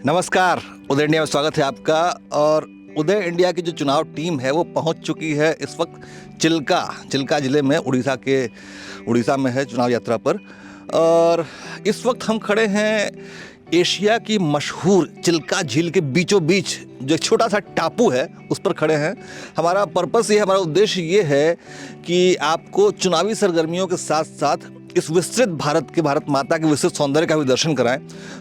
नमस्कार। उदय इंडिया में स्वागत है आपका। और उदय इंडिया की जो चुनाव टीम है वो पहुंच चुकी है इस वक्त चिल्का ज़िले में, उड़ीसा में है चुनाव यात्रा पर। और इस वक्त हम खड़े हैं एशिया की मशहूर चिल्का झील के बीचों बीच, जो एक छोटा सा टापू है उस पर खड़े हैं। हमारा हमारा उद्देश्य ये है कि आपको चुनावी सरगर्मियों के साथ साथ इस विस्तृत भारत माता के विस्तृत सौंदर्य का भी दर्शन कराएं।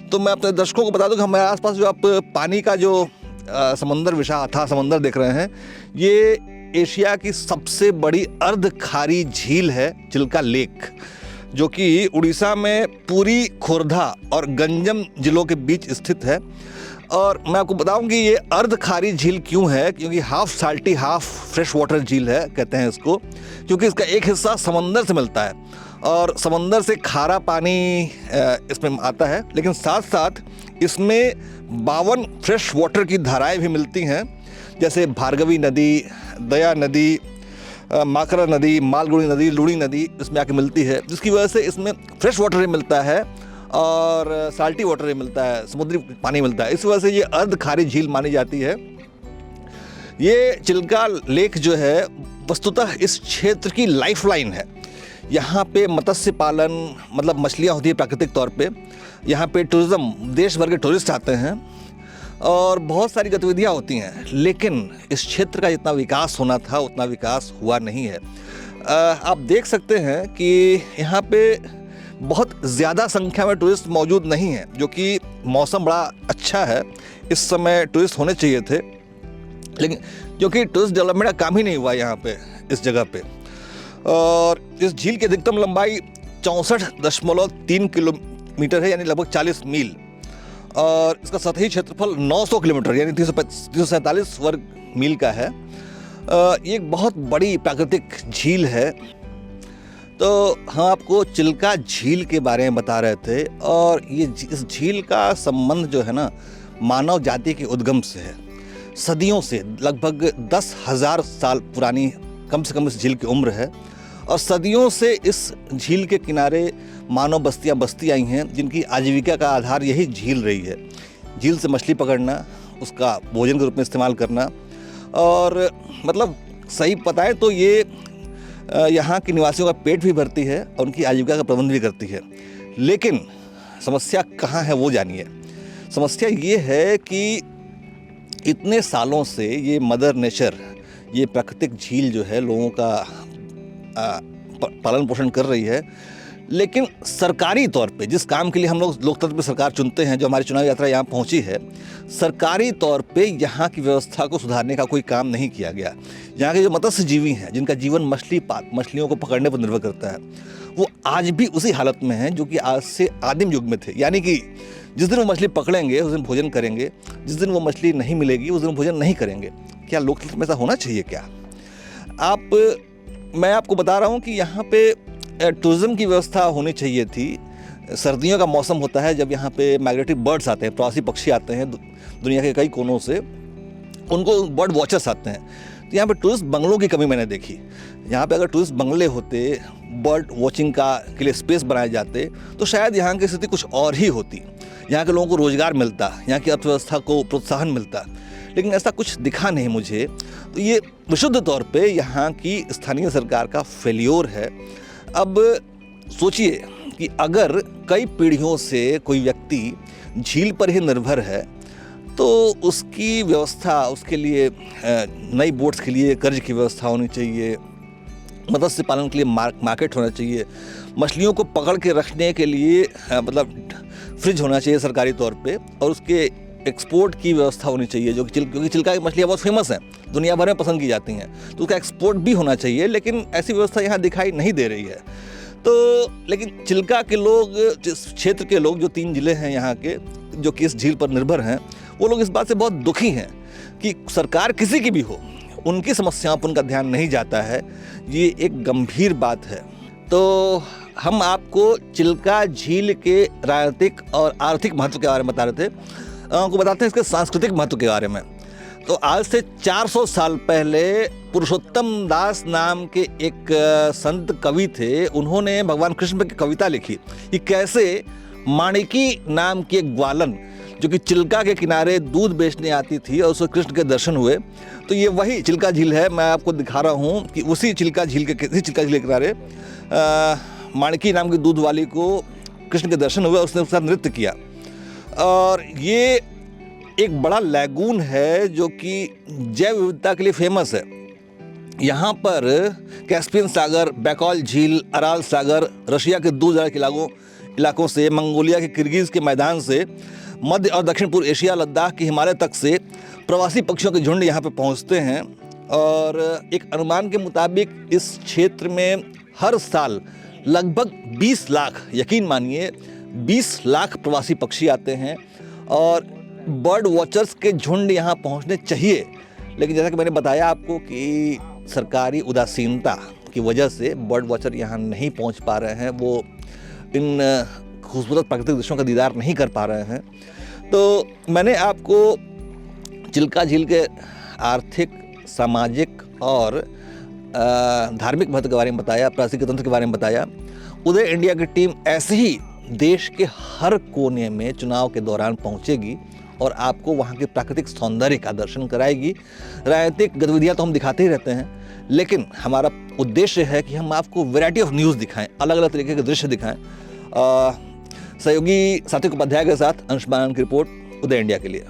तो मैं अपने दर्शकों को बता दूं कि हमारे आसपास जो आप पानी का जो समंदर, विशाल अथाह समंदर देख रहे हैं, ये एशिया की सबसे बड़ी अर्ध खारी झील है चिल्का लेक, जो कि उड़ीसा में पुरी, खोर्धा और गंजम जिलों के बीच स्थित है। और मैं आपको बताऊं कि ये अर्ध खारी झील क्यों है, क्योंकि half salty half fresh water झील है, कहते हैं इसको, क्योंकि इसका एक हिस्सा समंदर से मिलता है और समंदर से खारा पानी इसमें आता है, लेकिन साथ साथ इसमें 52 फ्रेश वाटर की धाराएं भी मिलती हैं, जैसे भार्गवी नदी, दया नदी, माकरा नदी, मालगुड़ी नदी, लुणी नदी इसमें आके मिलती है, जिसकी वजह से इसमें फ्रेश वाटर भी मिलता है और साल्टी वाटर भी मिलता है, समुद्री पानी मिलता है। इस वजह से ये अर्ध खारी झील मानी जाती है। ये चिल्का लेक जो है वस्तुतः इस क्षेत्र की लाइफलाइन है। यहाँ पे मत्स्य पालन, मतलब मछलियाँ होती है प्राकृतिक तौर पे। यहाँ पे टूरिज़्म, देश भर के टूरिस्ट आते हैं और बहुत सारी गतिविधियाँ होती हैं, लेकिन इस क्षेत्र का जितना विकास होना था उतना विकास हुआ नहीं है। आप देख सकते हैं कि यहाँ पे बहुत ज़्यादा संख्या में टूरिस्ट मौजूद नहीं हैं, जो कि मौसम बड़ा अच्छा है, इस समय टूरिस्ट होने चाहिए थे, लेकिन क्योंकि टूरिस्ट डेवलपमेंट का काम ही नहीं हुआ यहाँ पे, इस जगह पे। और इस झील की अधिकतम लंबाई 64.3 किलोमीटर है, यानी लगभग 40 मील, और इसका सतही क्षेत्रफल 900 किलोमीटर यानी 347 वर्ग मील का है। ये एक बहुत बड़ी प्राकृतिक झील है। तो हम आपको चिल्का झील के बारे में बता रहे थे, और इस झील का संबंध जो है ना, मानव जाति के उद्गम से है। सदियों से, लगभग 10,000 साल पुरानी कम से कम इस झील की उम्र है, और सदियों से इस झील के किनारे मानव बस्तियां बसती आई हैं, जिनकी आजीविका का आधार यही झील रही है। झील से मछली पकड़ना, उसका भोजन के रूप में इस्तेमाल करना, और मतलब सही बताएं तो ये यहाँ के निवासियों का पेट भी भरती है और उनकी आजीविका का प्रबंध भी करती है। लेकिन समस्या कहाँ है वो जानिए। समस्या ये है कि इतने सालों से ये मदर नेचर, ये प्राकृतिक झील जो है लोगों का पालन पोषण कर रही है, लेकिन सरकारी तौर पे जिस काम के लिए हम लोग लोकतंत्र में सरकार चुनते हैं, जो हमारी चुनाव यात्रा यहाँ पहुँची है, सरकारी तौर पे यहाँ की व्यवस्था को सुधारने का कोई काम नहीं किया गया। यहाँ के जो मत्स्य जीवी हैं, जिनका जीवन मछलियों को पकड़ने पर निर्भर करता है, वो आज भी उसी हालत में हैं जो कि आज से आदिम युग में थे। यानी कि जिस दिन वो मछली पकड़ेंगे उस दिन भोजन करेंगे, जिस दिन वो मछली नहीं मिलेगी उस दिन भोजन नहीं करेंगे। क्या लोकतंत्र में ऐसा होना चाहिए क्या? मैं आपको बता रहा हूँ कि यहाँ पे टूरिज़्म की व्यवस्था होनी चाहिए थी। सर्दियों का मौसम होता है जब यहाँ पे माइग्रेटरी बर्ड्स आते हैं, प्रवासी पक्षी आते हैं दुनिया के कई कोनों से, उनको बर्ड वॉचर्स आते हैं। तो यहाँ पे टूरिस्ट बंगलों की कमी मैंने देखी। यहाँ पे अगर टूरिस्ट बंगले होते, बर्ड वॉचिंग के लिए स्पेस बनाए जाते, तो शायद यहाँ की स्थिति कुछ और ही होती। यहाँ के लोगों को रोज़गार मिलता, यहाँ की अर्थव्यवस्था को प्रोत्साहन मिलता, लेकिन ऐसा कुछ दिखा नहीं मुझे। तो ये विशुद्ध तौर पे यहाँ की स्थानीय सरकार का फेल्योर है। अब सोचिए कि अगर कई पीढ़ियों से कोई व्यक्ति झील पर ही निर्भर है, तो उसकी व्यवस्था, उसके लिए नई बोट्स के लिए कर्ज की व्यवस्था होनी चाहिए, मत्स्य पालन के लिए मार्केट होना चाहिए, मछलियों को पकड़ के रखने के लिए मतलब फ्रिज होना चाहिए सरकारी तौर पे, और उसके एक्सपोर्ट की व्यवस्था होनी चाहिए, क्योंकि चिल्का की मछलियाँ बहुत फेमस हैं, दुनिया भर में पसंद की जाती हैं, तो उसका एक्सपोर्ट भी होना चाहिए। लेकिन ऐसी व्यवस्था यहाँ दिखाई नहीं दे रही है। तो लेकिन चिल्का के लोग, जिस क्षेत्र के लोग, जो 3 ज़िले हैं यहाँ के, जो कि इस झील पर निर्भर हैं, वो लोग इस बात से बहुत दुखी हैं कि सरकार किसी की भी हो, उनकी समस्याओं पर उनका ध्यान नहीं जाता है। ये एक गंभीर बात है। तो हम आपको चिल्का झील के राजनीतिक और आर्थिक महत्व के बारे में बता रहे थे। आपको बताते हैं इसके सांस्कृतिक महत्व के बारे में। तो आज से 400 साल पहले पुरुषोत्तम दास नाम के एक संत कवि थे, उन्होंने भगवान कृष्ण की कविता लिखी कि कैसे माणिकी नाम की एक ग्वालन जो कि चिल्का के किनारे दूध बेचने आती थी और उसको कृष्ण के दर्शन हुए। तो ये वही चिल्का झील है, मैं आपको दिखा रहा हूँ कि उसी चिल्का झील के किनारे माणकी नाम की दूध वाली को कृष्ण के दर्शन हुए, उसने उसका नृत्य किया। और ये एक बड़ा लैगून है जो कि जैव विविधता के लिए फेमस है। यहाँ पर कैस्पियन सागर, बैकॉल झील, अराल सागर, रशिया के दूर के इलाकों से, मंगोलिया के किर्गिज के मैदान से, मध्य और दक्षिण पूर्व एशिया, लद्दाख के हिमालय तक से प्रवासी पक्षियों के झुंड यहाँ पे पहुँचते हैं। और एक अनुमान के मुताबिक इस क्षेत्र में हर साल लगभग 20 लाख, यकीन मानिए 20 लाख प्रवासी पक्षी आते हैं। और बर्ड वॉचर्स के झुंड यहाँ पहुँचने चाहिए, लेकिन जैसा कि मैंने बताया आपको कि सरकारी उदासीनता की वजह से बर्ड वॉचर यहाँ नहीं पहुँच पा रहे हैं, वो इन खूबसूरत प्राकृतिक दृश्यों का दीदार नहीं कर पा रहे हैं। तो मैंने आपको चिल्का झील के आर्थिक, सामाजिक और धार्मिक महत्व के बारे में बताया, पारिस्थितिक तंत्र के बारे में बताया। उदय इंडिया की टीम ऐसे ही देश के हर कोने में चुनाव के दौरान पहुंचेगी और आपको वहां के प्राकृतिक सौंदर्य का दर्शन कराएगी। राजनीतिक गतिविधियां तो हम दिखाते ही रहते हैं, लेकिन हमारा उद्देश्य है कि हम आपको वैरायटी ऑफ न्यूज़ दिखाएं, अलग अलग तरीके के दृश्य दिखाएं। सहयोगी सात्विक उपाध्याय के साथ अंशुमान की रिपोर्ट, उदय इंडिया के लिए।